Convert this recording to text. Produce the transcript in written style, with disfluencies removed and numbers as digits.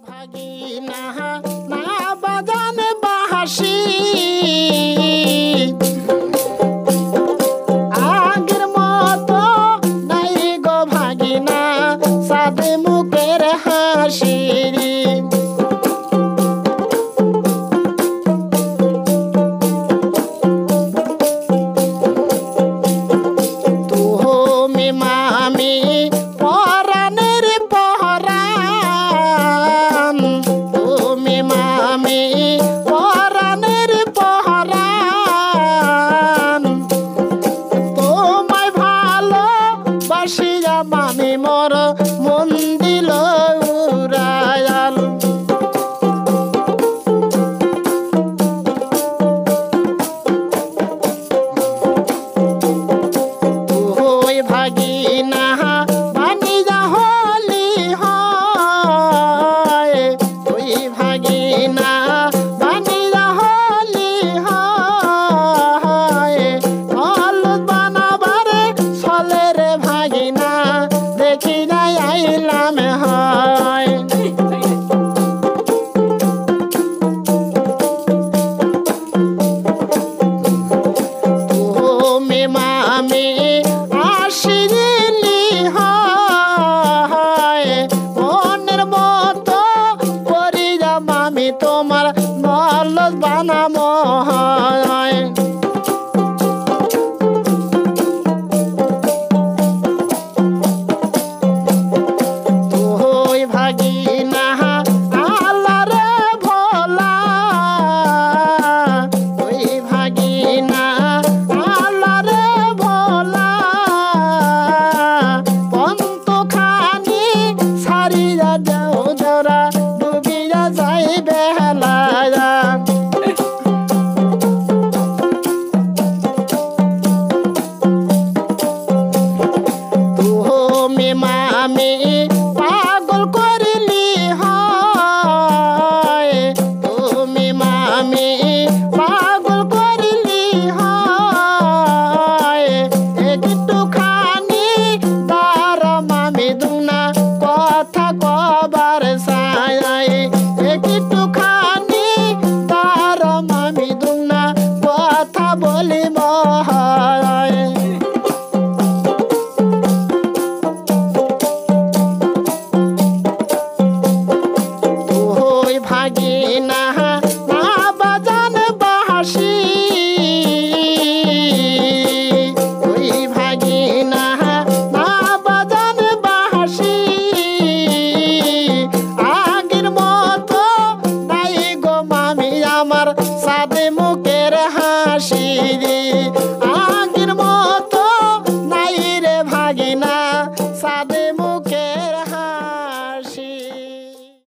ভাগিনা না বাজান বাঁশি আগের মতো নাই গো ভাগিনা সাদে মুখের হাসি তুমি মামি পরাণের পহরান তুমি মামি পরাণের পহরান তোমায় ভালো বাসিয়া মামি মোর মন দিল উড়ায়াল তুই ভাগিনা বানিয়া হলি হয় তুই ভাগিনা বানিয়া হলি হয় হলুদ বানাবারে চলে রে ভাগিনা দেখি যাই আইলাম হয় তুমি মামি আসিলি হয় মনের মতো করিয়া মামি তোমার নলদ বানামো হয় তুই ভাগিনা আল্লাহ রে ভোলা তুই ভাগিনা আল্লাহ রে ভোলা পন্ত খানি সারিয়া যাও জরা ডুবিয়া যাই বেলা তুমি মামি পাগল করিলি হয় তুমি মামি পাগল করিলি হয় একটু খানি তার মামি দুনা কথা কবার সাই একটু খানি তার মামি দুনা কথা বলিব হয় তুই ভাগিনা না বাজান বাঁশি তুই ভাগিনা না বাজান বাঁশি আগের মতো নাই গো মামি আমার সাদে মুখের হাসি আগের মতো নাই রে ভাগিনা সাদে